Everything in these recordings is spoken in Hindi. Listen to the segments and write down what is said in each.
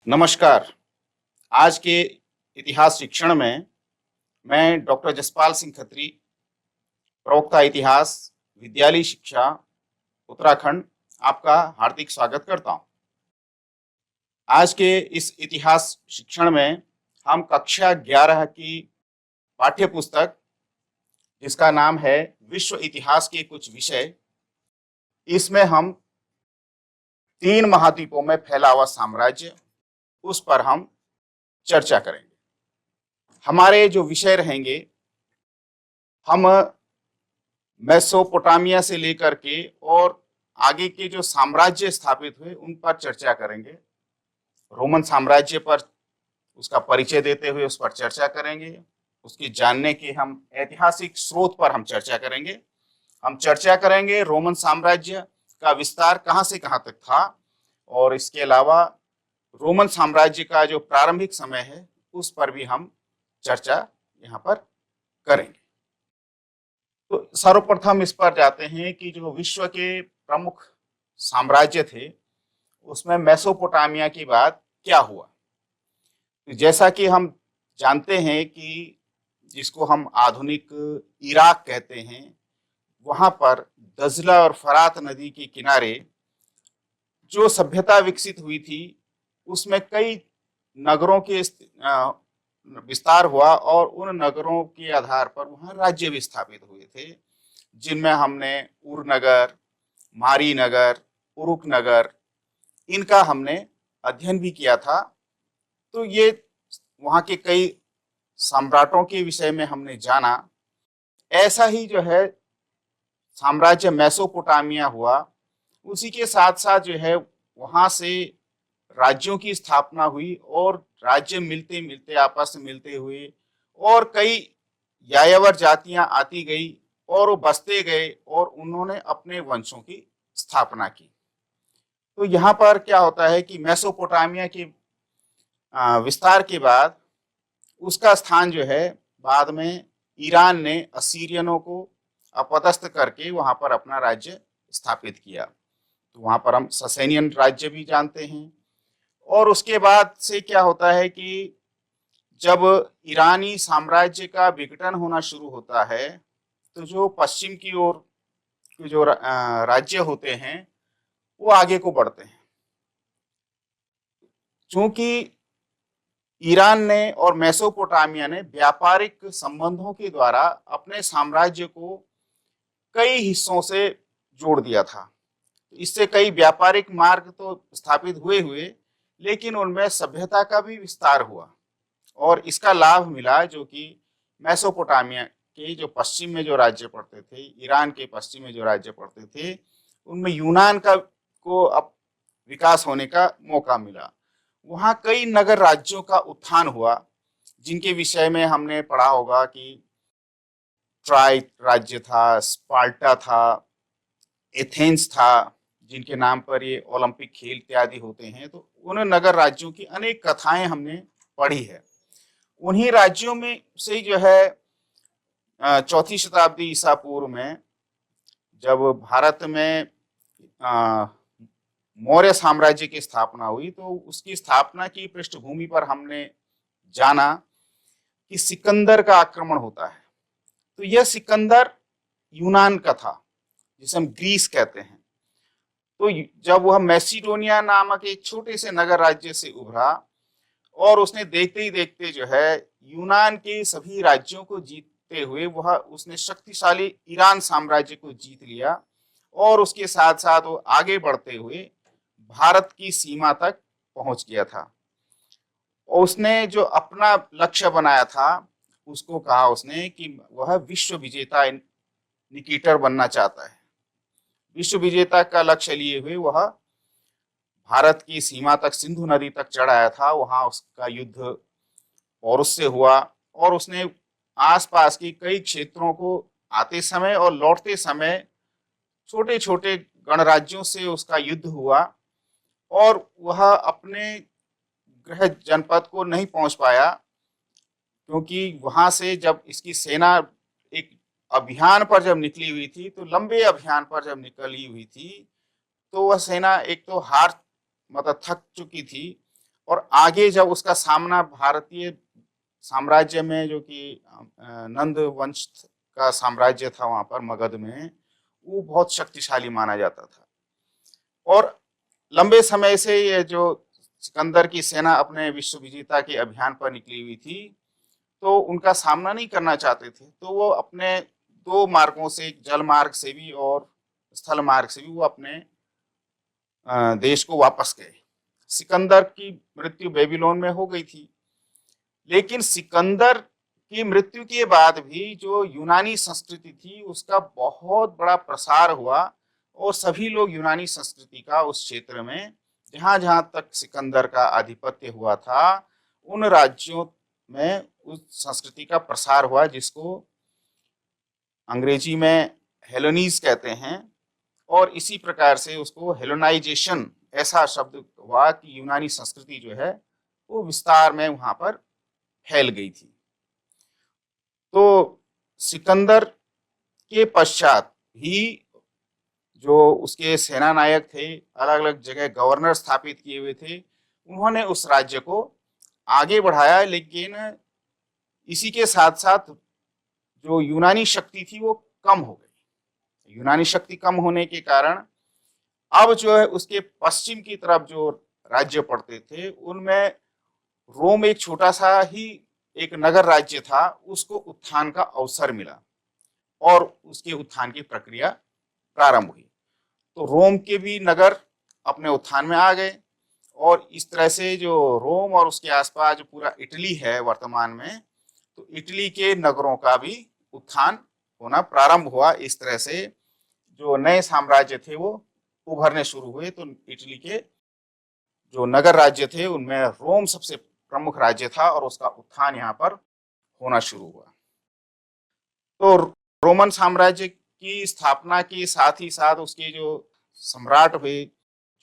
नमस्कार। आज के इतिहास शिक्षण में मैं डॉक्टर जसपाल सिंह खत्री, प्रवक्ता इतिहास, विद्यालय शिक्षा, उत्तराखंड, आपका हार्दिक स्वागत करता हूँ। आज के इस इतिहास शिक्षण में हम कक्षा 11 की पाठ्य पुस्तक, जिसका नाम है विश्व इतिहास के कुछ विषय, इसमें हम 3 महाद्वीपों में फैला हुआ साम्राज्य, उस पर हम चर्चा करेंगे। हमारे जो विषय रहेंगे, हम मेसोपोटामिया से लेकर के और आगे के जो साम्राज्य स्थापित हुए उन पर चर्चा करेंगे। रोमन साम्राज्य पर उसका परिचय देते हुए उस पर चर्चा करेंगे। उसकी जानने के हम ऐतिहासिक स्रोत पर हम चर्चा करेंगे। हम चर्चा करेंगे रोमन साम्राज्य का विस्तार कहाँ से कहाँ तक था, और इसके अलावा रोमन साम्राज्य का जो प्रारंभिक समय है उस पर भी हम चर्चा यहाँ पर करेंगे। तो सर्वप्रथम इस पर जाते हैं कि जो विश्व के प्रमुख साम्राज्य थे उसमें मेसोपोटामिया की बात क्या हुआ। तो जैसा कि हम जानते हैं कि जिसको हम आधुनिक इराक कहते हैं, वहां पर दजला और फरात नदी के किनारे जो सभ्यता विकसित हुई थी उसमें कई नगरों के विस्तार हुआ और उन नगरों के आधार पर वहां राज्य भी स्थापित हुए थे, जिनमें हमने उरनगर, मारी नगर, उरुक नगर, इनका हमने अध्ययन भी किया था। तो ये वहाँ के कई सम्राटों के विषय में हमने जाना। ऐसा ही जो है साम्राज्य मेसोपोटामिया हुआ, उसी के साथ साथ जो है वहाँ से राज्यों की स्थापना हुई और राज्य मिलते मिलते आपस में मिलते हुए और कई यायावर जातियां आती गई और वो बसते गए और उन्होंने अपने वंशों की स्थापना की। तो यहाँ पर क्या होता है कि मेसोपोटामिया के विस्तार के बाद उसका स्थान जो है बाद में ईरान ने असीरियनों को अपदस्थ करके वहाँ पर अपना राज्य स्थापित किया। तो वहाँ पर हम ससेनियन राज्य भी जानते हैं। और उसके बाद से क्या होता है कि जब ईरानी साम्राज्य का विघटन होना शुरू होता है तो जो पश्चिम की ओर जो राज्य होते हैं वो आगे को बढ़ते हैं। चूंकि ईरान ने और मेसोपोटामिया ने व्यापारिक संबंधों के द्वारा अपने साम्राज्य को कई हिस्सों से जोड़ दिया था, इससे कई व्यापारिक मार्ग तो स्थापित हुए, लेकिन उनमें सभ्यता का भी विस्तार हुआ और इसका लाभ मिला जो कि मेसोपोटामिया के जो पश्चिम में जो राज्य पड़ते थे, ईरान के पश्चिम में जो राज्य पड़ते थे, उनमें यूनान का को अब विकास होने का मौका मिला। वहाँ कई नगर राज्यों का उत्थान हुआ, जिनके विषय में हमने पढ़ा होगा कि ट्राय राज्य था, स्पार्टा था, एथेंस था, जिनके नाम पर ये ओलंपिक खेल इत्यादि होते हैं। तो उन नगर राज्यों की अनेक कथाएं हमने पढ़ी है। उन्हीं राज्यों में से जो है 4वीं शताब्दी ईसा पूर्व में जब भारत में मौर्य साम्राज्य की स्थापना हुई, तो उसकी स्थापना की पृष्ठभूमि पर हमने जाना कि सिकंदर का आक्रमण होता है। तो यह सिकंदर यूनान का था, जिसे हम ग्रीस कहते हैं। तो जब वह मैसिडोनिया नामक एक छोटे से नगर राज्य से उभरा और उसने देखते ही देखते जो है यूनान के सभी राज्यों को जीतते हुए वह उसने शक्तिशाली ईरान साम्राज्य को जीत लिया और उसके साथ साथ वो आगे बढ़ते हुए भारत की सीमा तक पहुंच गया था। और उसने जो अपना लक्ष्य बनाया था, उसको कहा उसने कि वह विश्व विजेता निकेटर बनना चाहता है। विश्व विजेता का लक्ष्य लिए हुए वह भारत की सीमा तक, सिंधु नदी तक चढ़ आया था। वहां उसका युद्ध और उससे हुआ और उसने आसपास की कई क्षेत्रों को आते समय और लौटते समय छोटे छोटे गणराज्यों से उसका युद्ध हुआ और वह अपने गृह जनपद को नहीं पहुंच पाया, क्योंकि वहां से जब इसकी सेना एक अभियान पर जब निकली हुई थी, तो लंबे अभियान पर जब निकली हुई थी, तो वह सेना एक तो हार मतलब थक चुकी थी और आगे जब उसका सामना भारतीय साम्राज्य में, जो कि नंद वंश का साम्राज्य था वहां पर मगध में, वो बहुत शक्तिशाली माना जाता था। और लंबे समय से ये जो सिकंदर की सेना अपने विश्व विजेता के अभियान पर निकली हुई थी, तो उनका सामना नहीं करना चाहते थे, तो वो अपने दो मार्गों से, जल मार्ग से भी और स्थल मार्ग से भी, वो अपने देश को वापस गए। सिकंदर की मृत्यु बेबीलोन में हो गई थी, लेकिन सिकंदर की मृत्यु के बाद भी जो यूनानी संस्कृति थी उसका बहुत बड़ा प्रसार हुआ, और सभी लोग यूनानी संस्कृति का उस क्षेत्र में जहां जहां तक सिकंदर का आधिपत्य हुआ था, उन राज्यों में उस संस्कृति का प्रसार हुआ, जिसको अंग्रेजी में हेलोनीज कहते हैं। और इसी प्रकार से उसको हेलोनाइजेशन, ऐसा शब्द हुआ कि यूनानी संस्कृति जो है वो विस्तार में वहां पर फैल गई थी। तो सिकंदर के पश्चात भी जो उसके सेना नायक थे, अलग अलग जगह गवर्नर स्थापित किए हुए थे, उन्होंने उस राज्य को आगे बढ़ाया, लेकिन इसी के साथ साथ जो यूनानी शक्ति थी वो कम हो गई। यूनानी शक्ति कम होने के कारण अब जो है उसके पश्चिम की तरफ जो राज्य पड़ते थे, उनमें रोम एक छोटा सा ही एक नगर राज्य था, उसको उत्थान का अवसर मिला और उसके उत्थान की प्रक्रिया प्रारंभ हुई। तो रोम के भी नगर अपने उत्थान में आ गए, और इस तरह से जो रोम और उसके आसपास जो पूरा इटली है वर्तमान में, तो इटली के नगरों का भी उत्थान होना प्रारंभ हुआ। इस तरह से जो नए साम्राज्य थे वो उभरने शुरू हुए। तो इटली के जो नगर राज्य थे उनमें रोम सबसे प्रमुख राज्य था, और उसका उत्थान यहाँ पर होना शुरू हुआ। तो रोमन साम्राज्य की स्थापना के साथ ही साथ उसके जो सम्राट हुए,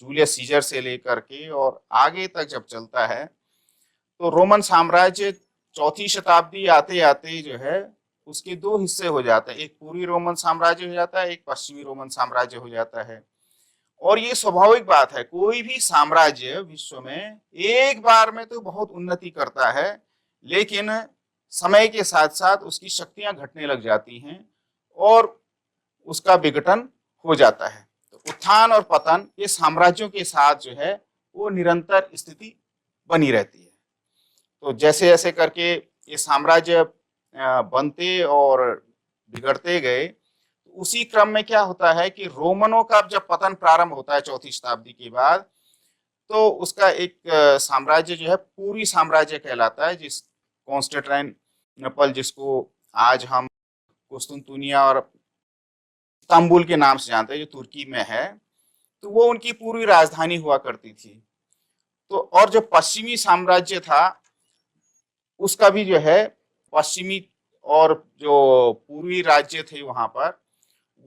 जूलियस सीजर से लेकर के और आगे तक जब चलता है, तो रोमन साम्राज्य चौथी शताब्दी आते आते जो है उसके दो हिस्से हो जाते हैं। एक पूर्वी रोमन साम्राज्य हो जाता है, एक पश्चिमी रोमन साम्राज्य हो जाता है। और ये स्वाभाविक बात है, कोई भी साम्राज्य विश्व में एक बार में तो बहुत उन्नति करता है, लेकिन समय के साथ साथ उसकी शक्तियां घटने लग जाती हैं और उसका विघटन हो जाता है। तो उत्थान और पतन ये साम्राज्यों के साथ जो है वो निरंतर स्थिति बनी रहती है। तो जैसे जैसे करके ये साम्राज्य बनते और बिगड़ते गए, उसी क्रम में क्या होता है कि रोमनों का जब पतन प्रारंभ होता है चौथी शताब्दी के बाद, तो उसका एक साम्राज्य जो है पूरी साम्राज्य कहलाता है, जिस कॉन्स्टेंटिनोपल, जिसको आज हम कुस्तुनतुनिया और इस्तांबुल के नाम से जानते हैं, जो तुर्की में है, तो वो उनकी पूरी राजधानी हुआ करती थी। तो और जो पश्चिमी साम्राज्य था उसका भी जो है पश्चिमी और जो पूर्वी राज्य थे वहां पर,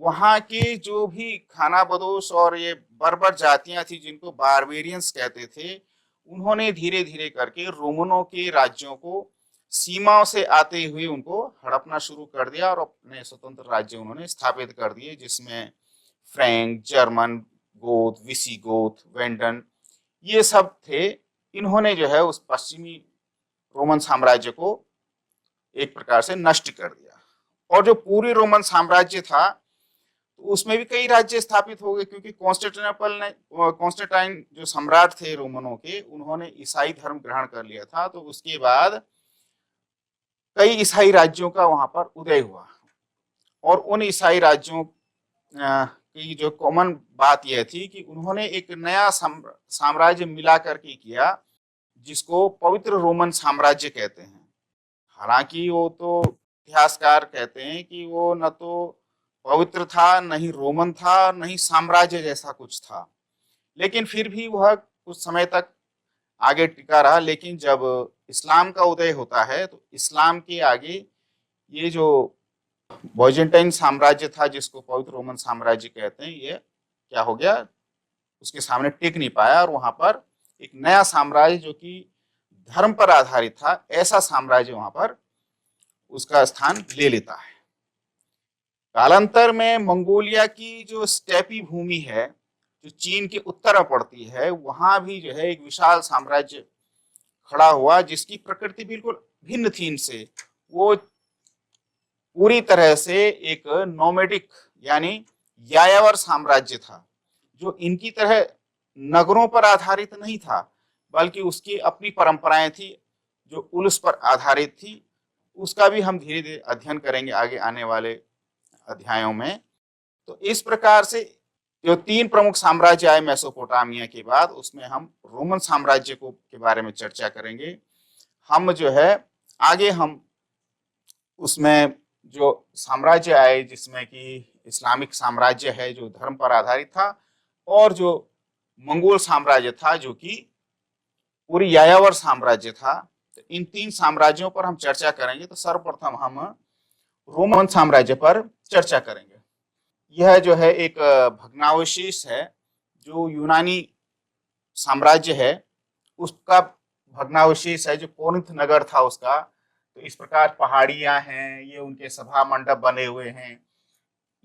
वहां के जो भी खानाबदोश और ये बर्बर जातियां थी जिनको बारबेरियंस कहते थे, उन्होंने धीरे धीरे करके रोमनों के राज्यों को सीमाओं से आते हुए उनको हड़पना शुरू कर दिया और अपने स्वतंत्र राज्य उन्होंने स्थापित कर दिए, जिसमें फ्रैंक, जर्मन, गोथ, विसिगोथ, वेंडन, ये सब थे। इन्होंने जो है उस पश्चिमी रोमन साम्राज्य को एक प्रकार से नष्ट कर दिया। और जो पूरी रोमन साम्राज्य था तो उसमें भी कई राज्य स्थापित हो गए, क्योंकि कॉन्स्टेंटाइन जो सम्राट थे रोमनों के, उन्होंने ईसाई धर्म ग्रहण कर लिया था। तो उसके बाद कई ईसाई राज्यों का वहां पर उदय हुआ, और उन ईसाई राज्यों की जो कॉमन बात यह थी कि उन्होंने एक नया साम्राज्य मिला करके किया, जिसको पवित्र रोमन साम्राज्य कहते हैं। हालांकि वो तो इतिहासकार कहते हैं कि वो न तो पवित्र था, न ही रोमन था, न ही साम्राज्य जैसा कुछ था, लेकिन फिर भी वह कुछ समय तक आगे टिका रहा। लेकिन जब इस्लाम का उदय होता है तो इस्लाम के आगे ये जो बाइजेंटाइन साम्राज्य था, जिसको पवित्र रोमन साम्राज्य कहते हैं, ये क्या हो गया, उसके सामने टिक नहीं पाया, और वहां पर एक नया साम्राज्य जो कि धर्म पर आधारित था, ऐसा साम्राज्य वहां पर उसका स्थान ले लेता है। कालांतर में मंगोलिया की जो स्टेपी भूमि है, जो चीन के उत्तर में पड़ती है, वहां भी जो है एक विशाल साम्राज्य खड़ा हुआ, जिसकी प्रकृति बिल्कुल भिन्न थी इनसे। वो पूरी तरह से एक नोमैडिक यानी यायावर साम्राज्य था, जो इनकी तरह नगरों पर आधारित नहीं था, बल्कि उसकी अपनी परंपराएं थी जो उलूस पर आधारित थी। उसका भी हम धीरे धीरे अध्ययन करेंगे आगे आने वाले अध्यायों में। तो इस प्रकार से जो तीन प्रमुख साम्राज्य आए मेसोपोटामिया के बाद, उसमें हम रोमन साम्राज्य को के बारे में चर्चा करेंगे। हम जो है आगे हम उसमें जो साम्राज्य आए, जिसमें कि इस्लामिक साम्राज्य है जो धर्म पर आधारित था, और जो मंगोल साम्राज्य था जो कि पूरी यायावर साम्राज्य था, तो इन तीन साम्राज्यों पर हम चर्चा करेंगे। तो सर्वप्रथम हम रोमन साम्राज्य पर चर्चा करेंगे। यह जो है एक भग्नावशेष है, जो यूनानी साम्राज्य है उसका भग्नावशेष है, जो कोरिन्थ नगर था उसका। तो इस प्रकार पहाड़ियां हैं, ये उनके सभा मंडप बने हुए हैं,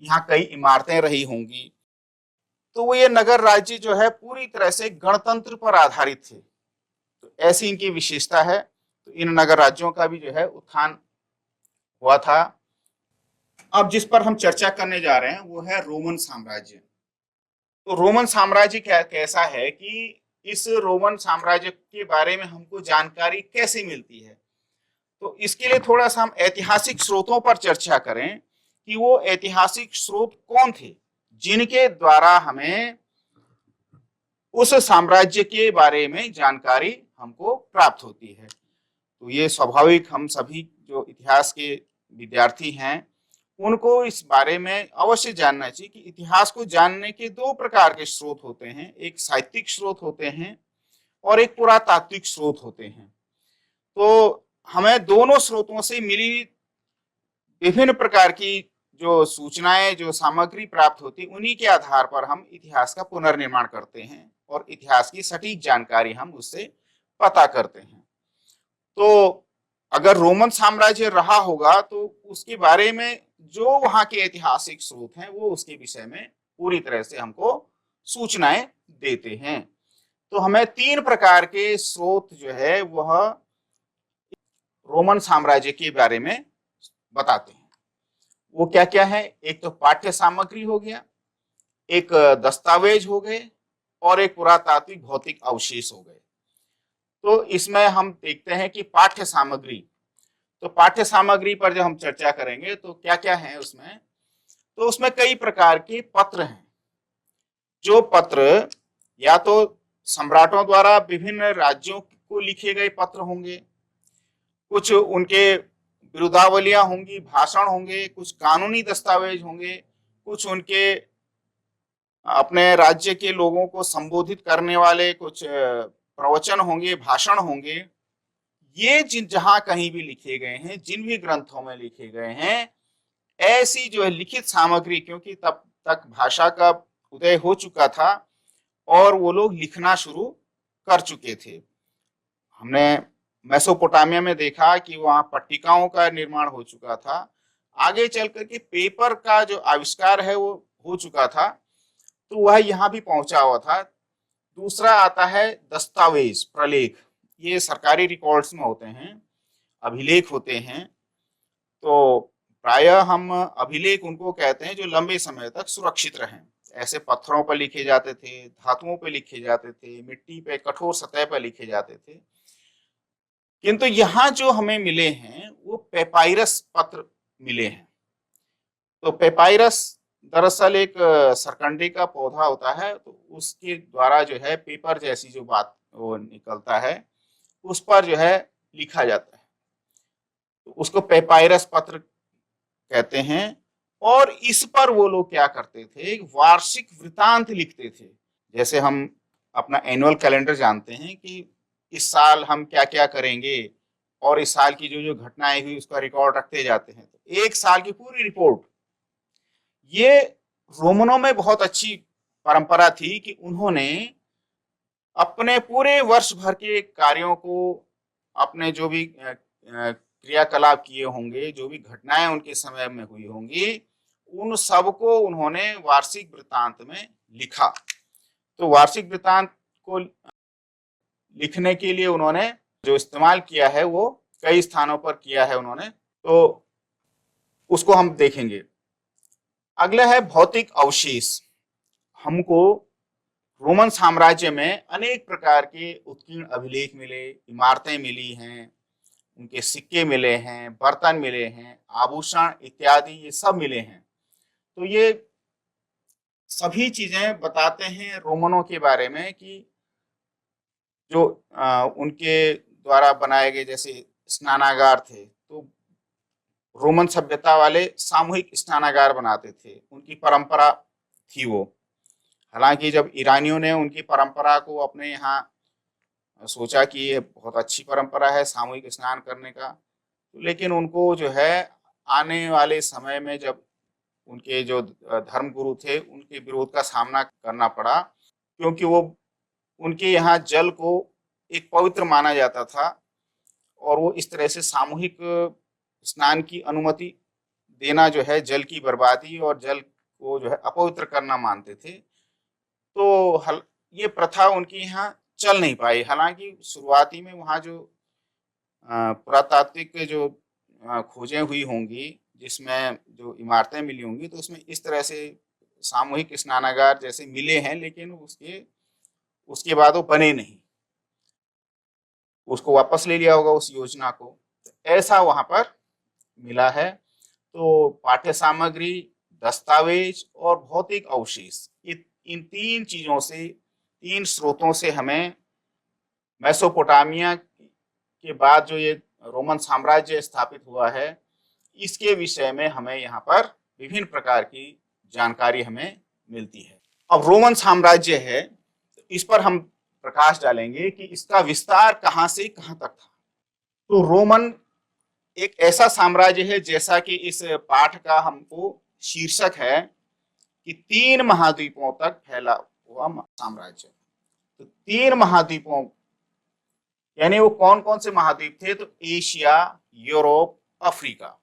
यहाँ कई इमारतें रही होंगी। तो वो ये नगर राज्य जो है पूरी तरह से गणतंत्र पर आधारित थे। तो ऐसी इनकी विशेषता है। तो इन नगर राज्यों का भी जो है उत्थान हुआ था। अब जिस पर हम चर्चा करने जा रहे हैं वो है रोमन साम्राज्य। तो रोमन साम्राज्य कैसा है कि इस रोमन साम्राज्य के बारे में हमको जानकारी कैसे मिलती है। तो इसके लिए थोड़ा सा हम ऐतिहासिक स्रोतों पर चर्चा करें कि वो ऐतिहासिक स्रोत कौन थे जिनके द्वारा हमें उस साम्राज्य के बारे में जानकारी हमको प्राप्त होती है। तो ये स्वाभाविक, हम सभी जो इतिहास के विद्यार्थी हैं उनको इस बारे में अवश्य जानना चाहिए कि इतिहास को जानने के दो प्रकार के स्रोत होते हैं। एक साहित्यिक स्रोत होते हैं और एक पुरातात्विक स्रोत होते हैं। तो हमें दोनों स्रोतों से मिली विभिन्न प्रकार की जो सूचनाएं, जो सामग्री प्राप्त होती, उन्हीं के आधार पर हम इतिहास का पुनर्निर्माण करते हैं और इतिहास की सटीक जानकारी हम उससे पता करते हैं। तो अगर रोमन साम्राज्य रहा होगा तो उसके बारे में जो वहां के ऐतिहासिक स्रोत हैं वो उसके विषय में पूरी तरह से हमको सूचनाएं देते हैं। तो हमें तीन प्रकार के स्रोत जो है वह रोमन साम्राज्य के बारे में बताते हैं। वो क्या क्या है? एक तो पाठ्य सामग्री हो गया, एक दस्तावेज हो गए, और एक पुरातात्विक भौतिक अवशेष हो गए। तो इसमें हम देखते हैं कि पाठ्य सामग्री, तो पाठ्य सामग्री पर जब हम चर्चा करेंगे तो क्या क्या है उसमें, तो उसमें कई प्रकार के पत्र हैं। जो पत्र या तो सम्राटों द्वारा विभिन्न राज्यों को लिखे गए पत्र होंगे, कुछ उनके विरुद्धावलियां होंगी, भाषण होंगे, कुछ कानूनी दस्तावेज होंगे, कुछ उनके अपने राज्य के लोगों को संबोधित करने वाले कुछ प्रवचन होंगे, भाषण होंगे। ये जहां कहीं भी लिखे गए हैं, जिन भी ग्रंथों में लिखे गए हैं, ऐसी जो है लिखित सामग्री, क्योंकि तब तक भाषा का उदय हो चुका था और वो लोग लिखना शुरू कर चुके थे। हमने मेसोपोटामिया में देखा कि वहां पट्टिकाओं का निर्माण हो चुका था। आगे चल करके पेपर का जो आविष्कार है वो हो चुका था, तो वह यहाँ भी पहुंचा हुआ था। दूसरा आता है दस्तावेज, प्रलेख। ये सरकारी रिकॉर्ड्स में होते हैं, अभिलेख होते हैं। तो प्रायः हम अभिलेख उनको कहते हैं जो लंबे समय तक सुरक्षित रहें। ऐसे पत्थरों पर लिखे जाते थे, धातुओं पर लिखे जाते थे, मिट्टी पे कठोर सतह पर लिखे जाते थे। किंतु यहाँ जो हमें मिले हैं वो पेपाइरस पत्र मिले हैं। तो पेपाइरस दरअसल एक सरकंडे का पौधा होता है, तो उसके द्वारा जो है पेपर जैसी जो बात वो निकलता है, उस पर जो है लिखा जाता है, तो उसको पेपाइरस पत्र कहते हैं। और इस पर वो लोग क्या करते थे, एक वार्षिक वृतांत लिखते थे। जैसे हम अपना एनुअल कैलेंडर जानते हैं कि इस साल हम क्या क्या करेंगे, और इस साल की जो जो घटनाएं हुई उसका रिकॉर्ड रखते जाते हैं। तो एक साल की पूरी रिपोर्ट, ये रोमनों में बहुत अच्छी परंपरा थी कि उन्होंने अपने पूरे वर्ष भर के कार्यों को, अपने जो भी क्रियाकलाप किए होंगे, जो भी घटनाएं उनके समय में हुई होंगी, उन सबको उन्होंने वार्षिक वृत्तांत में लिखा। तो वार्षिक वृत्तांत को लिखने के लिए उन्होंने जो इस्तेमाल किया है वो कई स्थानों पर किया है उन्होंने, तो उसको हम देखेंगे। अगला है भौतिक अवशेष। हमको रोमन साम्राज्य में अनेक प्रकार के उत्कीर्ण अभिलेख मिले, इमारतें मिली हैं, उनके सिक्के मिले हैं, बर्तन मिले हैं, आभूषण इत्यादि ये सब मिले हैं। तो ये सभी चीजें बताते हैं रोमनों के बारे में कि जो उनके द्वारा बनाए गए जैसे स्नानागार थे, तो रोमन सभ्यता वाले सामूहिक स्नानागार बनाते थे, उनकी परंपरा थी वो। हालांकि जब ईरानियों ने उनकी परंपरा को अपने यहाँ सोचा कि ये बहुत अच्छी परंपरा है सामूहिक स्नान करने का, लेकिन उनको जो है आने वाले समय में जब उनके जो धर्म गुरु थे उनके विरोध का सामना करना पड़ा, क्योंकि वो उनके यहाँ जल को एक पवित्र माना जाता था और वो इस तरह से सामूहिक स्नान की अनुमति देना जो है जल की बर्बादी और जल को जो है अपवित्र करना मानते थे। तो ये प्रथा उनके यहाँ चल नहीं पाई। हालांकि शुरुआती में वहाँ जो पुरातात्विक जो खोजें हुई होंगी, जिसमें जो इमारतें मिली होंगी, तो उसमें इस तरह से सामूहिक स्नानागार जैसे मिले हैं, लेकिन उसके बाद वो बने नहीं, उसको वापस ले लिया होगा उस योजना को। तो ऐसा वहां पर मिला है। तो पाठ्य सामग्री, दस्तावेज और भौतिक अवशेष, इन तीन चीजों से, तीन स्रोतों से हमें मेसोपोटामिया के बाद जो ये रोमन साम्राज्य स्थापित हुआ है, इसके विषय में हमें यहाँ पर विभिन्न प्रकार की जानकारी हमें मिलती है। अब रोमन साम्राज्य है, तो इस पर हम प्रकाश डालेंगे कि इसका विस्तार कहाँ से कहाँ तक था। तो रोमन एक ऐसा साम्राज्य है, जैसा कि इस पाठ का हमको शीर्षक है कि 3 महाद्वीपों तक फैला हुआ साम्राज्य। तो 3 महाद्वीपों यानी वो कौन कौन से महाद्वीप थे? तो एशिया, यूरोप, अफ्रीका।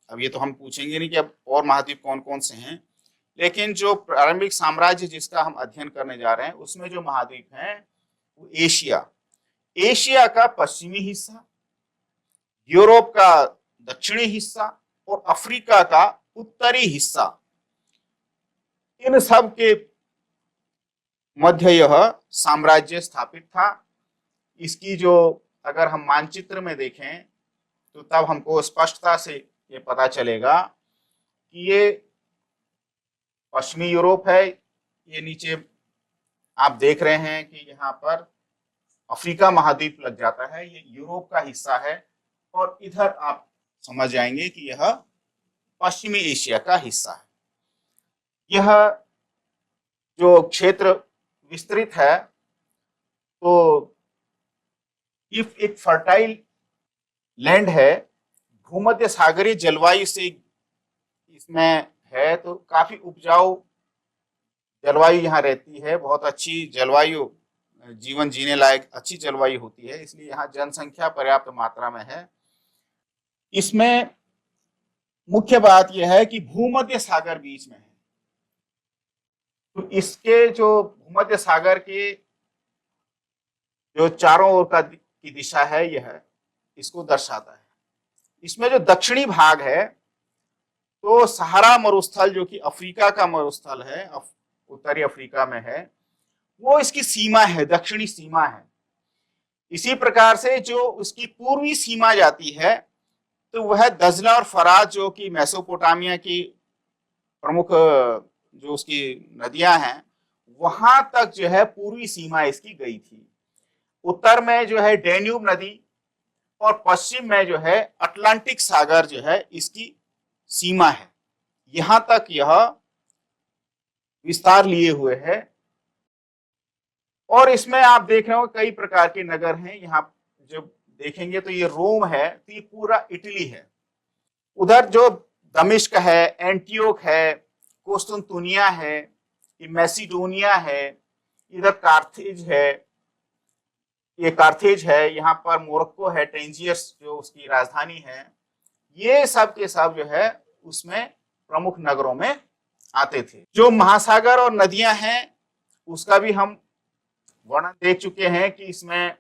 अब ये तो हम पूछेंगे नहीं कि अब और महाद्वीप कौन कौन से हैं, लेकिन जो प्रारंभिक साम्राज्य जिसका हम अध्ययन करने जा रहे हैं, उसमें जो महाद्वीप हैं वो एशिया का पश्चिमी हिस्सा, यूरोप का दक्षिणी हिस्सा और अफ्रीका का उत्तरी हिस्सा, इन सब के मध्य यह साम्राज्य स्थापित था। इसकी जो अगर हम मानचित्र में देखें तो तब हमको स्पष्टता से ये पता चलेगा कि ये पश्चिमी यूरोप है। ये नीचे आप देख रहे हैं कि यहाँ पर अफ्रीका महाद्वीप लग जाता है, ये यूरोप का हिस्सा है, और इधर आप समझ जाएंगे कि यह पश्चिमी एशिया का हिस्सा है। यह जो क्षेत्र विस्तृत है, तो एक फर्टाइल लैंड है, भूमध्य सागरीय जलवायु से इसमें है, तो काफी उपजाऊ जलवायु यहाँ रहती है, बहुत अच्छी जलवायु, जीवन जीने लायक अच्छी जलवायु होती है, इसलिए यहाँ जनसंख्या पर्याप्त मात्रा में है। इसमें मुख्य बात यह है कि भूमध्य सागर बीच में है, तो इसके जो भूमध्य सागर के जो चारों ओर की दिशा है, यह इसको दर्शाता है। इसमें जो दक्षिणी भाग है, तो सहारा मरुस्थल जो कि अफ्रीका का मरुस्थल है, उत्तरी अफ्रीका में है, वो इसकी सीमा है, दक्षिणी सीमा है। इसी प्रकार से जो उसकी पूर्वी सीमा जाती है, तो वह दजला और फरात जो कि मेसोपोटामिया की प्रमुख जो उसकी नदियां हैं, वहां तक जो है पूर्वी सीमा इसकी गई थी। उत्तर में जो है डैन्यूब नदी और पश्चिम में जो है अटलांटिक सागर जो है इसकी सीमा है। यहां तक यह विस्तार लिए हुए है, और इसमें आप देख रहे हो कई प्रकार के नगर हैं। यहाँ जब देखेंगे तो ये रोम है, तो ये पूरा इटली है। उधर जो दमिश्क है, एंटियोक है, कोस्तुनतुनिया है, ये मैसिडोनिया है, इधर कार्थेज है, ये कार्थेज है, यहाँ पर मोरक्को है, टेंजियस जो उसकी राजधानी है। ये सब के सब जो है उसमें प्रमुख नगरों में आते थे। जो महासागर और नदियां हैं उसका भी हम वर्णन देख चुके हैं कि इसमें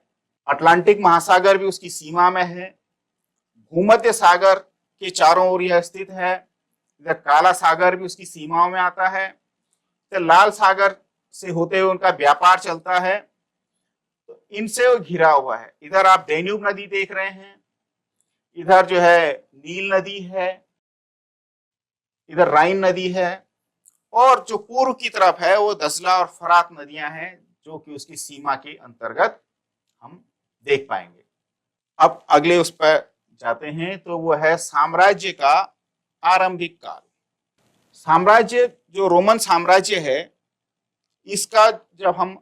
अटलांटिक महासागर भी उसकी सीमा में है, भूमध्य सागर के चारों ओर यह स्थित है, इधर काला सागर भी उसकी सीमाओं में आता है, तो लाल सागर से होते हुए उनका व्यापार चलता है, तो इनसे वो घिरा हुआ है। इधर आप डैन्यूब नदी देख रहे हैं, इधर जो है नील नदी है, इधर राइन नदी है, और जो पूर्व की तरफ है वो दसला और फरात नदियां हैं, जो कि उसकी सीमा के अंतर्गत हम देख पाएंगे। अब अगले उस पर जाते हैं, तो वो है साम्राज्य का आरंभिक काल। साम्राज्य जो रोमन साम्राज्य है, इसका जब हम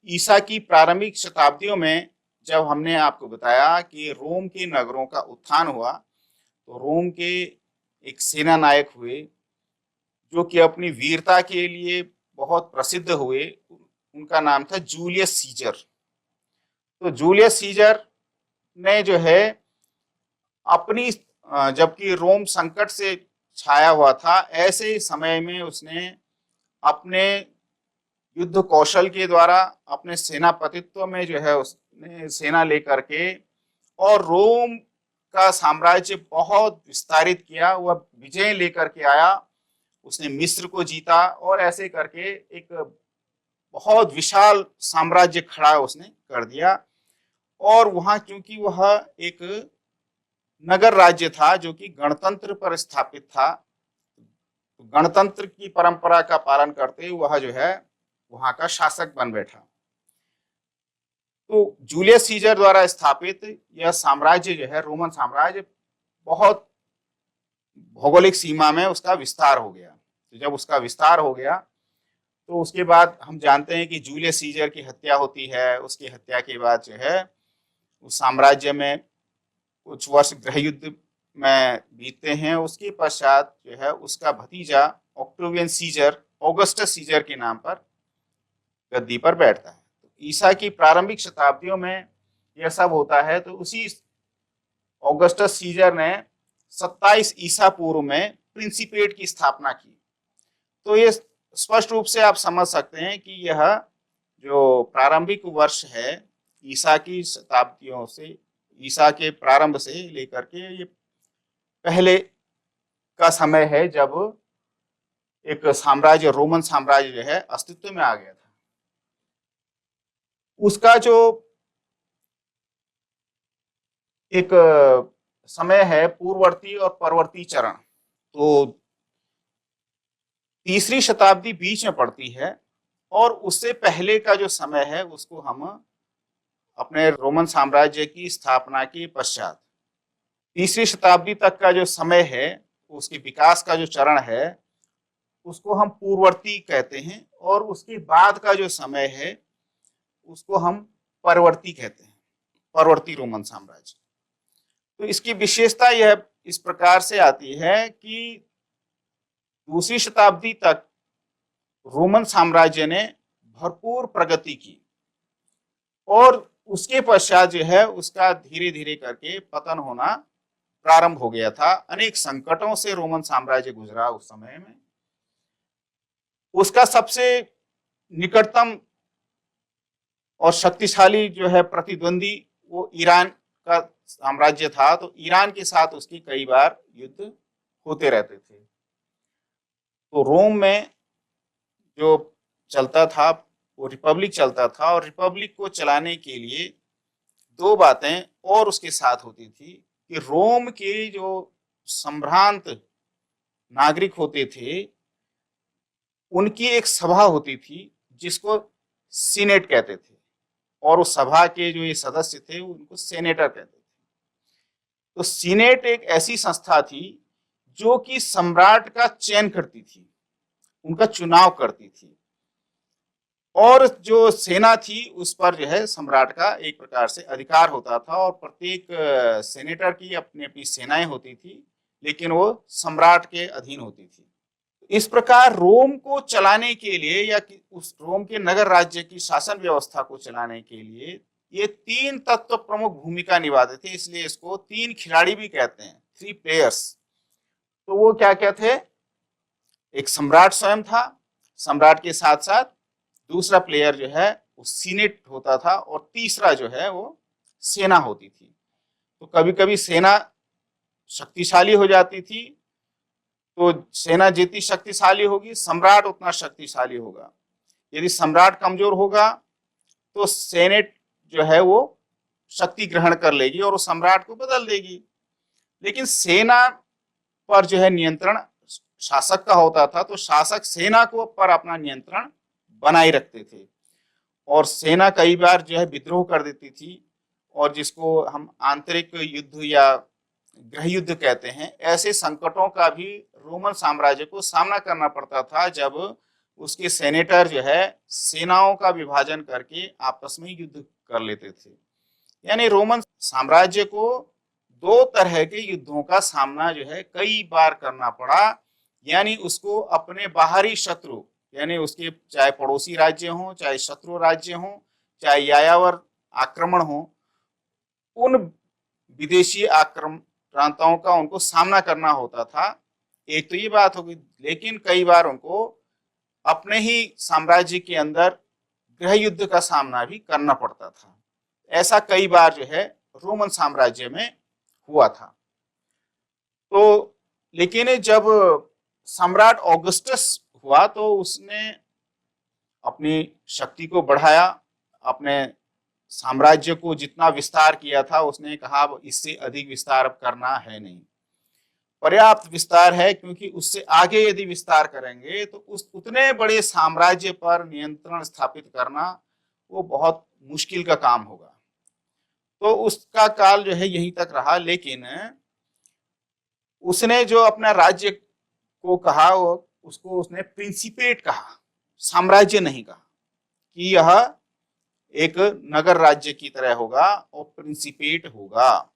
ईसा की प्रारंभिक शताब्दियों में, जब हमने आपको बताया कि रोम के नगरों का उत्थान हुआ, तो रोम के एक सेना नायक हुए जो कि अपनी वीरता के लिए बहुत प्रसिद्ध हुए, उनका नाम था जूलियस सीजर। तो जूलियस सीजर ने जो है अपनी, जबकि रोम संकट से छाया हुआ था, ऐसे समय में उसने अपने युद्ध कौशल के द्वारा, अपने सेनापतित्व में जो है उसने सेना लेकर के और रोम का साम्राज्य बहुत विस्तारित किया, वह विजय लेकर के आया, उसने मिस्र को जीता और ऐसे करके एक बहुत विशाल साम्राज्य खड़ा उसने कर दिया। और वहां क्योंकि वह एक नगर राज्य था जो कि गणतंत्र पर स्थापित था, तो गणतंत्र की परंपरा का पालन करते हुए वह जो है वहां का शासक बन बैठा। तो जूलियस सीजर द्वारा स्थापित यह साम्राज्य जो है, रोमन साम्राज्य, बहुत भौगोलिक सीमा में उसका विस्तार हो गया। तो जब उसका विस्तार हो गया, तो उसके बाद हम जानते हैं कि जूलियस सीजर की हत्या होती है। उसकी हत्या के बाद जो है उस साम्राज्य में कुछ वर्ष गृह युद्ध में बीतते हैं। उसके पश्चात जो है उसका भतीजा ऑक्टेवियन सीजर, ऑगस्टस सीजर के नाम पर गद्दी पर बैठता है। तो ईसा की प्रारंभिक शताब्दियों में यह सब होता है। तो उसी ऑगस्टस सीजर ने 27 ईसा पूर्व में प्रिंसिपेट की स्थापना की। तो ये स्पष्ट रूप से आप समझ सकते हैं कि यह जो प्रारंभिक वर्ष है ईसा की शताब्दियों से, ईसा के प्रारंभ से लेकर के ये पहले का समय है जब एक साम्राज्य, रोमन साम्राज्य जो है अस्तित्व में आ गया था। उसका जो एक समय है पूर्ववर्ती और परवर्ती चरण, तो तीसरी शताब्दी बीच में पड़ती है, और उससे पहले का जो समय है उसको हम अपने रोमन साम्राज्य की स्थापना के पश्चात तीसरी शताब्दी तक का जो समय है, उसके विकास का जो चरण है, उसको हम पूर्ववर्ती कहते हैं, और उसके बाद का जो समय है उसको हम परवर्ती कहते हैं, परवर्ती रोमन साम्राज्य। तो इसकी विशेषता यह इस प्रकार से आती है कि दूसरी शताब्दी तक रोमन साम्राज्य ने भरपूर प्रगति की, और उसके पश्चात जो है उसका धीरे धीरे करके पतन होना प्रारंभ हो गया था। अनेक संकटों से रोमन साम्राज्य गुजरा उस समय में। उसका सबसे निकटतम और शक्तिशाली जो है प्रतिद्वंदी वो ईरान का साम्राज्य था। तो ईरान के साथ उसकी कई बार युद्ध होते रहते थे। तो रोम में जो चलता था वो रिपब्लिक चलता था, और रिपब्लिक को चलाने के लिए दो बातें और उसके साथ होती थी कि रोम के जो संभ्रांत नागरिक होते थे उनकी एक सभा होती थी जिसको सीनेट कहते थे, और उस सभा के जो ये सदस्य थे उनको सेनेटर कहते थे। तो सीनेट एक ऐसी संस्था थी जो कि सम्राट का चयन करती थी, उनका चुनाव करती थी, और जो सेना थी उस पर जो है सम्राट का एक प्रकार से अधिकार होता था, और प्रत्येक सेनेटर की अपनी अपनी सेनाएं होती थी, लेकिन वो सम्राट के अधीन होती थी। इस प्रकार रोम को चलाने के लिए, या उस रोम के नगर राज्य की शासन व्यवस्था को चलाने के लिए ये तीन तत्व प्रमुख भूमिका निभाते थे, इसलिए इसको तीन खिलाड़ी भी कहते हैं, 3 प्लेयर्स। तो वो क्या क्या थे? एक सम्राट स्वयं था, सम्राट के साथ साथ दूसरा प्लेयर जो है वो सीनेट होता था और तीसरा जो है वो सेना होती थी। तो कभी कभी सेना शक्तिशाली हो जाती थी, तो सेना जितनी शक्तिशाली होगी सम्राट उतना शक्तिशाली होगा। यदि सम्राट कमजोर होगा तो सेनेट जो है वो शक्ति ग्रहण कर लेगी और उस सम्राट को बदल देगी। लेकिन सेना पर जो है नियंत्रण शासक का होता था, तो शासक सेना को पर अपना नियंत्रण बनाए रखते थे। और सेना कई बार जो है विद्रोह कर देती थी, और जिसको हम आंतरिक युद्ध या गृह युद्ध कहते हैं, ऐसे संकटों का भी रोमन साम्राज्य को सामना करना पड़ता था जब उसके सेनेटर जो है सेनाओं का विभाजन करके आपस में युद्ध कर लेते थे। यानी रोमन साम्राज्य को दो तरह के युद्धों का सामना जो है कई बार करना पड़ा। यानी उसको अपने बाहरी शत्रु, यानी उसके चाहे पड़ोसी राज्य हों, चाहे शत्रु राज्य हों, चाहे यायावर आक्रमण हो, उन विदेशी आक्रांताओं का उनको सामना करना होता था। एक तो ये बात होगी, लेकिन कई बार उनको अपने ही साम्राज्य के अंदर गृह युद्ध का सामना भी करना पड़ता था। ऐसा कई बार जो है रोमन साम्राज्य में हुआ था। तो लेकिन जब सम्राट ऑगस्टस हुआ तो उसने अपनी शक्ति को बढ़ाया, अपने साम्राज्य को जितना विस्तार किया था उसने कहा अब इससे अधिक विस्तार अब करना है नहीं, पर्याप्त विस्तार है, क्योंकि उससे आगे यदि विस्तार करेंगे तो उस उतने बड़े साम्राज्य पर नियंत्रण स्थापित करना वो बहुत मुश्किल का काम होगा। तो उसका काल जो है यहीं तक रहा। लेकिन उसने जो अपना राज्य को कहा वो उसको उसने प्रिंसिपेट कहा, साम्राज्य नहीं कहा कि यह एक नगर राज्य की तरह होगा और प्रिंसिपेट होगा।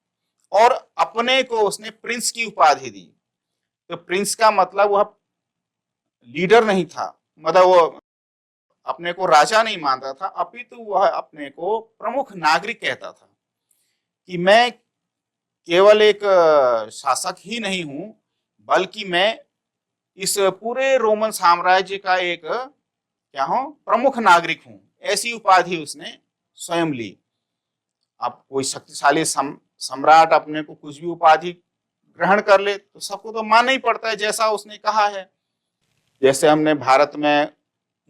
और अपने को उसने प्रिंस की उपाधि दी। तो प्रिंस का मतलब वह लीडर नहीं था, मतलब वो अपने को राजा नहीं मानता था, अपितु वह अपने को प्रमुख नागरिक कहता था कि मैं केवल एक शासक ही नहीं हूं, बल्कि मैं इस पूरे रोमन साम्राज्य का एक क्या हूं, प्रमुख नागरिक हूं। ऐसी उपाधि उसने स्वयं ली। अब कोई शक्तिशाली सम्राट अपने को कुछ भी उपाधि ग्रहण कर ले तो सबको तो मानना ही पड़ता है जैसा उसने कहा है। जैसे हमने भारत में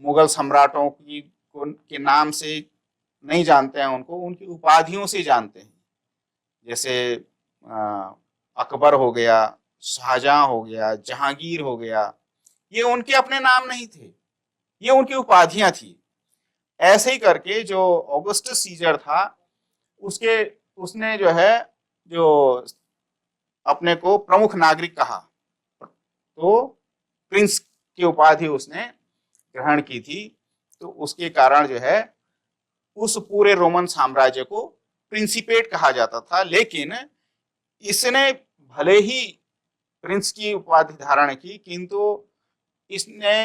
मुगल सम्राटों की के नाम से नहीं जानते हैं, उनको उनकी उपाधियों से जानते हैं। जैसे अकबर हो गया, शाहजहां हो गया, जहांगीर हो गया, ये उनके अपने नाम नहीं थे, ये उनकी उपाधियां थी। ऐसे ही करके जो ऑगस्टस सीजर था उसके उसने जो है जो अपने को प्रमुख नागरिक कहा, तो प्रिंस की उपाधि उसने ग्रहण की थी। तो उसके कारण जो है उस पूरे रोमन साम्राज्य को प्रिंसिपेट कहा जाता था। लेकिन इसने भले ही प्रिंस की उपाधि धारण की, किंतु इसने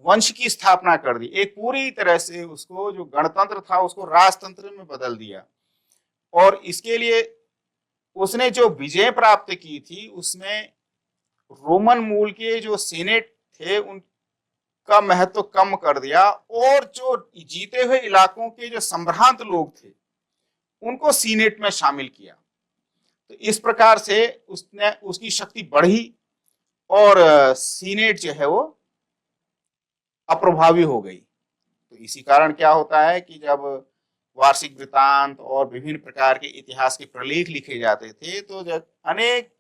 वंश की स्थापना कर दी। एक पूरी तरह से उसको जो गणतंत्र था उसको राजतंत्र में बदल दिया। और इसके लिए उसने जो विजय प्राप्त की थी उसमें रोमन मूल के जो सीनेट थे उनका महत्व कम कर दिया, और जो जीते हुए इलाकों के जो संभ्रांत लोग थे उनको सीनेट में शामिल किया। तो इस प्रकार से उसने उसकी शक्ति बढ़ी और सीनेट जो है वो अप्रभावी हो गई। तो इसी कारण क्या होता है कि जब वार्षिक वृत्तांत और विभिन्न प्रकार के इतिहास के प्रलेख लिखे जाते थे तो जब अनेक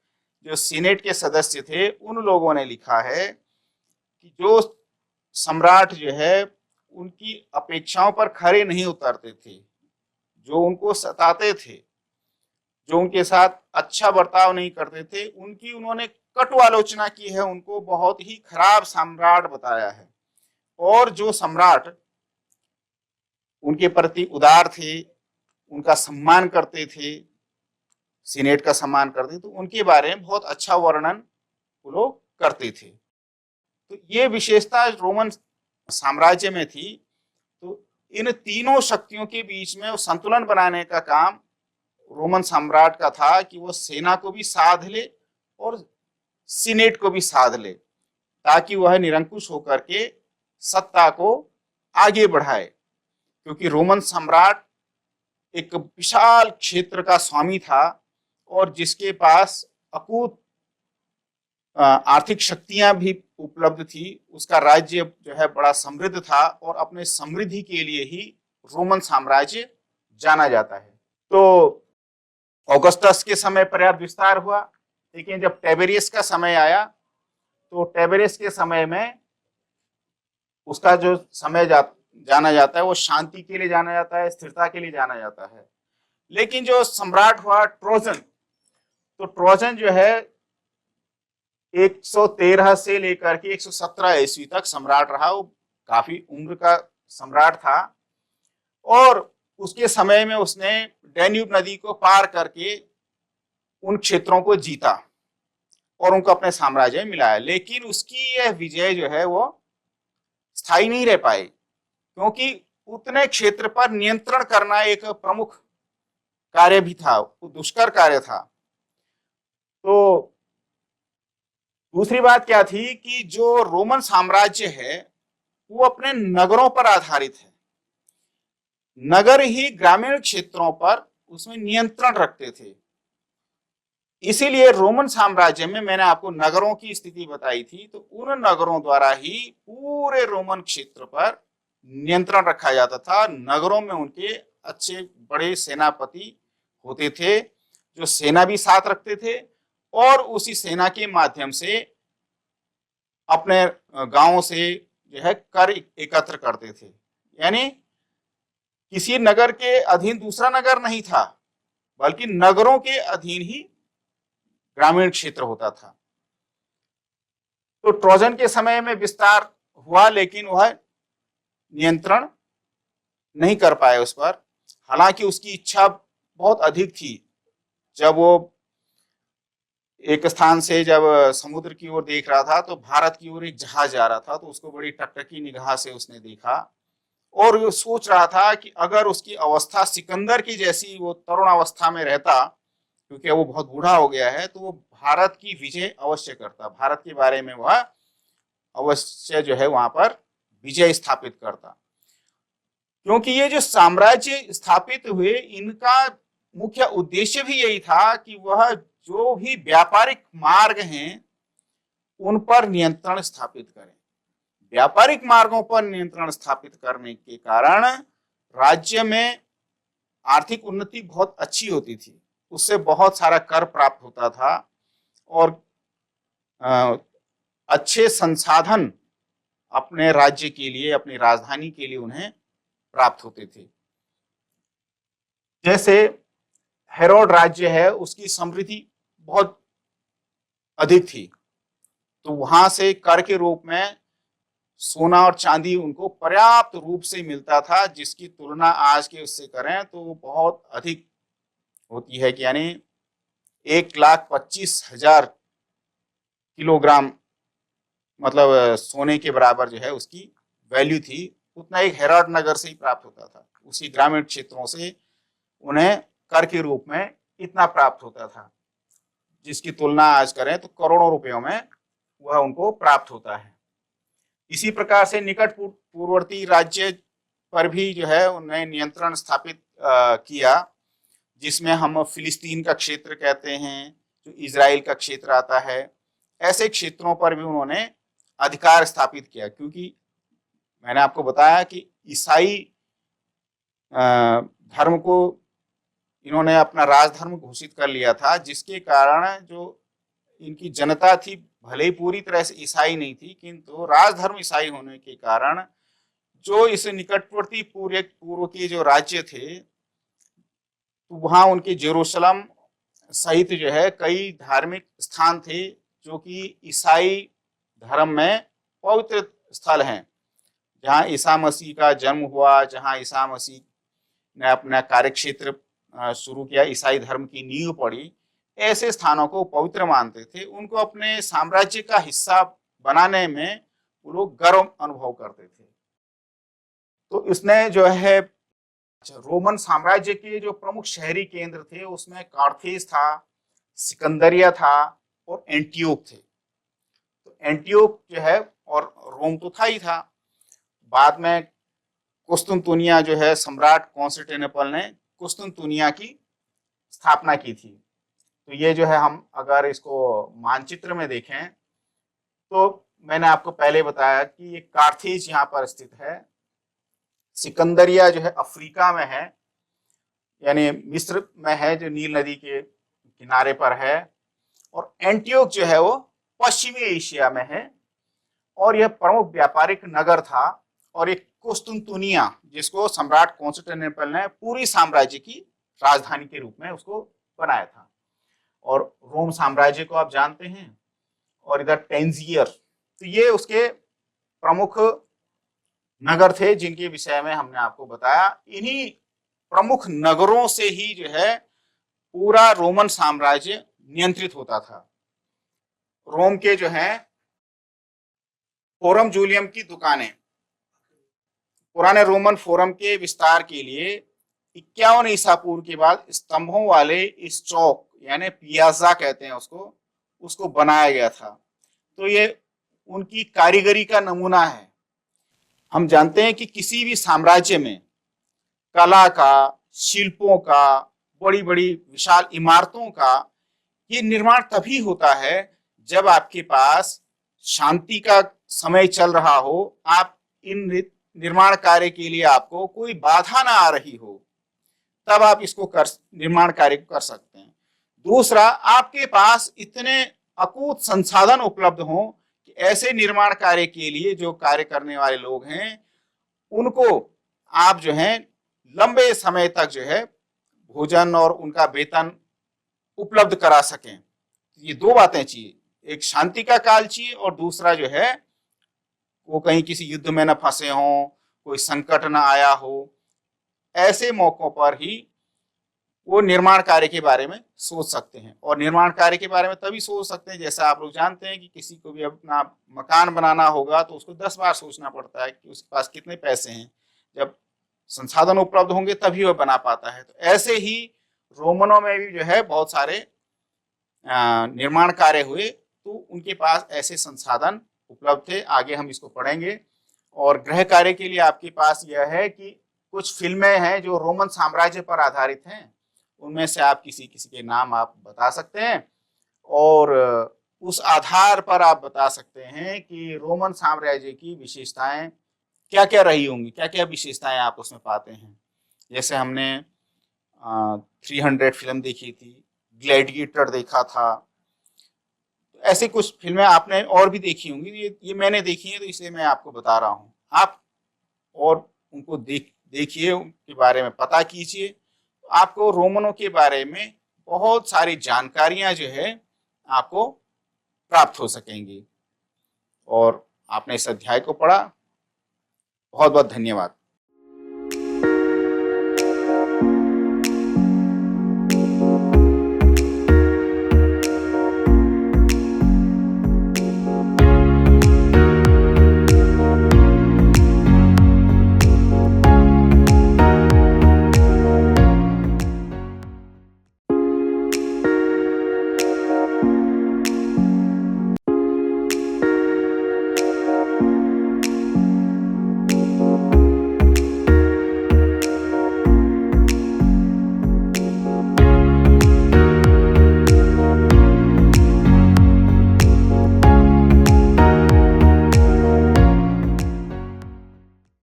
जो सीनेट के सदस्य थे उन लोगों ने लिखा है कि जो सम्राट जो है उनकी अपेक्षाओं पर खरे नहीं उतरते थे, जो उनको सताते थे, जो उनके साथ अच्छा बर्ताव नहीं करते थे, उनकी उन्होंने कटु आलोचना की है, उनको बहुत ही खराब सम्राट बताया है। और जो सम्राट उनके प्रति उदार थे, उनका सम्मान करते थे, सीनेट का सम्मान करते थे, तो उनके बारे में बहुत अच्छा वर्णन वो लोग करते थे। तो ये विशेषता रोमन साम्राज्य में थी। तो इन तीनों शक्तियों के बीच में संतुलन बनाने का काम रोमन सम्राट का था कि वो सेना को भी साध ले और सीनेट को भी साध ले, ताकि वह निरंकुश होकर के सत्ता को आगे बढ़ाए। क्योंकि रोमन सम्राट एक विशाल क्षेत्र का स्वामी था और जिसके पास अकूत आर्थिक शक्तियां भी उपलब्ध थी। उसका राज्य जो है बड़ा समृद्ध था और अपने समृद्धि के लिए ही रोमन साम्राज्य जाना जाता है। तो ऑगस्टस के समय पर्याप्त विस्तार हुआ, लेकिन जब टेबेरियस का समय आया तो टेबेरियस के समय में उसका जो समय जाना जाता है वो शांति के लिए जाना जाता है, स्थिरता के लिए जाना जाता है। लेकिन जो सम्राट हुआ ट्रोजन, तो ट्रोजन जो है 113 से लेकर के 117 ईस्वी तक सम्राट रहा। वो काफी उम्र का सम्राट था और उसके समय में उसने डैन्यूब नदी को पार करके उन क्षेत्रों को जीता और उनको अपने साम्राज्य में मिलाया। लेकिन उसकी यह विजय जो है वो स्थायी नहीं रह पाई, क्योंकि उतने क्षेत्र पर नियंत्रण करना एक प्रमुख कार्य भी था, दुष्कर कार्य था। तो दूसरी बात क्या थी कि जो रोमन साम्राज्य है वो अपने नगरों पर आधारित है। नगर ही ग्रामीण क्षेत्रों पर उसमें नियंत्रण रखते थे। इसीलिए रोमन साम्राज्य में मैंने आपको नगरों की स्थिति बताई थी, तो उन नगरों द्वारा ही पूरे रोमन क्षेत्र पर नियंत्रण रखा जाता था। नगरों में उनके अच्छे बड़े सेनापति होते थे जो सेना भी साथ रखते थे और उसी सेना के माध्यम से अपने गांवों से जो है कर एकत्र करते थे। यानी किसी नगर के अधीन दूसरा नगर नहीं था, बल्कि नगरों के अधीन ही ग्रामीण क्षेत्र होता था। तो ट्रोजन के समय में विस्तार हुआ, लेकिन वह नियंत्रण नहीं कर पाए उस पर। हालांकि उसकी इच्छा बहुत अधिक थी। जब वो एक स्थान से जब समुद्र की ओर देख रहा था तो भारत की ओर एक जहाज जा रहा था, तो उसको बड़ी टकटकी निगाह से उसने देखा और वो सोच रहा था कि अगर उसकी अवस्था सिकंदर की जैसी वो तरुण अवस्था में रहता, क्योंकि वो बहुत बूढ़ा हो गया है, तो वो भारत की विजय अवश्य करता, भारत के बारे में वह अवश्य जो है वहां पर विजय स्थापित करता। क्योंकि ये जो साम्राज्य स्थापित हुए, इनका मुख्य उद्देश्य भी यही था कि वह जो भी व्यापारिक मार्ग हैं उन पर नियंत्रण स्थापित करें। व्यापारिक मार्गों पर नियंत्रण स्थापित करने के कारण राज्य में आर्थिक उन्नति बहुत अच्छी होती थी, उससे बहुत सारा कर प्राप्त होता था और अच्छे संसाधन अपने राज्य के लिए, अपनी राजधानी के लिए उन्हें प्राप्त होते थे। जैसे हेरोड राज्य है, उसकी समृद्धि बहुत अधिक थी, तो वहां से कर के रूप में सोना और चांदी उनको पर्याप्त रूप से मिलता था, जिसकी तुलना आज के उससे करें तो बहुत अधिक होती है कि यानी 1,25,000 किलोग्राम मतलब सोने के बराबर जो है उसकी वैल्यू थी। उतना एक हेरोड नगर से ही प्राप्त होता था, उसी ग्रामीण क्षेत्रों से उन्हें कर के रूप में इतना प्राप्त होता था, जिसकी तुलना आज करें तो करोड़ों रुपयों में वह उनको प्राप्त होता है। इसी प्रकार से निकट पूर्ववर्ती राज्य पर भी जो है उन्हें नियंत्रण स्थापित किया, जिसमें हम फिलिस्तीन का क्षेत्र कहते हैं, जो इजराइल का क्षेत्र आता है। ऐसे क्षेत्रों पर भी उन्होंने अधिकार स्थापित किया, क्योंकि मैंने आपको बताया कि ईसाई धर्म को इन्होंने अपना राजधर्म घोषित कर लिया था, जिसके कारण जो इनकी जनता थी भले ही पूरी तरह से ईसाई नहीं थी, किंतु राजधर्म ईसाई होने के कारण जो इस निकटवर्ती पूर्व के जो राज्य थे, तो वहां उनके जेरूशलम सहित जो है कई धार्मिक स्थान थे जो कि ईसाई धर्म में पवित्र स्थल हैं, जहां ईसा मसीह का जन्म हुआ, जहां ईसा मसीह ने अपना कार्यक्षेत्र शुरू किया, ईसाई धर्म की नींव पड़ी। ऐसे स्थानों को पवित्र मानते थे, उनको अपने साम्राज्य का हिस्सा बनाने में वो लोग गर्व अनुभव करते थे। तो इसने जो है रोमन साम्राज्य के जो प्रमुख शहरी केंद्र थे उसमें कार्थेज था, सिकंदरिया था और एंटियोक थे। तो एंटियोक जो है, और रोम तो था ही था, बाद में कुस्तुनतुनिया जो है, सम्राट कॉन्स्टेंटिनोपल ने कुस्तुनतुनिया की स्थापना की थी। तो ये जो है, हम अगर इसको मानचित्र में देखें तो मैंने आपको पहले बताया कि ये कार्थेज यहाँ पर स्थित है, सिकंदरिया जो है अफ्रीका में है, यानी मिस्र में है जो नील नदी के किनारे पर है, और एंटियोक जो है वो पश्चिमी एशिया में है, और यह प्रमुख व्यापारिक नगर था। और एक कुस्तुनतुनिया जिसको सम्राट कॉन्स्टेंटिनोपल ने पूरी साम्राज्य की राजधानी के रूप में उसको बनाया था। और रोम साम्राज्य को आप जानते हैं, और इधर टेंजियर, तो ये उसके प्रमुख नगर थे जिनके विषय में हमने आपको बताया। इन्हीं प्रमुख नगरों से ही जो है पूरा रोमन साम्राज्य नियंत्रित होता था। रोम के जो है फोरम जूलियम की दुकानें पुराने रोमन फोरम के विस्तार के लिए 51 ईसा पूर्व के बाद स्तंभों वाले इस चौक, यानी पियाजा कहते हैं उसको बनाया गया था। तो ये उनकी कारीगरी का नमूना है। हम जानते हैं कि किसी भी साम्राज्य में कला का, शिल्पों का, बड़ी बड़ी विशाल इमारतों का ये निर्माण तभी होता है जब आपके पास शांति का समय चल रहा हो, आप इन निर्माण कार्य के लिए आपको कोई बाधा ना आ रही हो, तब आप इसको निर्माण कार्य कर सकते हैं। दूसरा, आपके पास इतने अकूत संसाधन उपलब्ध हों कि ऐसे निर्माण कार्य के लिए जो कार्य करने वाले लोग हैं उनको आप जो है लंबे समय तक जो है भोजन और उनका वेतन उपलब्ध करा सकें। ये दो बातें चाहिए, एक शांति का काल चाहिए, और दूसरा जो है वो कहीं किसी युद्ध में न फंसे हों, कोई संकट न आया हो। ऐसे मौकों पर ही वो निर्माण कार्य के बारे में सोच सकते हैं। और निर्माण कार्य के बारे में तभी सोच सकते हैं, जैसा आप लोग जानते हैं कि किसी को भी अपना मकान बनाना होगा तो उसको 10 बार सोचना पड़ता है कि उसके पास कितने पैसे हैं। जब संसाधन उपलब्ध होंगे तभी वह बना पाता है। तो ऐसे ही रोमनों में भी जो है बहुत सारे निर्माण कार्य हुए, तो उनके पास ऐसे संसाधन उपलब्ध थे। आगे हम इसको पढ़ेंगे। और गृह कार्य के लिए आपके पास यह है कि कुछ फिल्में हैं जो रोमन साम्राज्य पर आधारित हैं, उनमें से आप किसी किसी के नाम आप बता सकते हैं, और उस आधार पर आप बता सकते हैं कि रोमन साम्राज्य की विशेषताएं क्या क्या रही होंगी, क्या क्या विशेषताएं आप उसमें पाते हैं। जैसे हमने 300 फिल्म देखी थी, ग्लैडिएटर देखा था, ऐसे कुछ फिल्में आपने और भी देखी होंगी। ये मैंने देखी है, तो इसलिए मैं आपको बता रहा हूँ। आप और उनको देखिए, उनके बारे में पता कीजिए, तो आपको रोमनों के बारे में बहुत सारी जानकारियां जो है आपको प्राप्त हो सकेंगी। और आपने इस अध्याय को पढ़ा, बहुत बहुत धन्यवाद।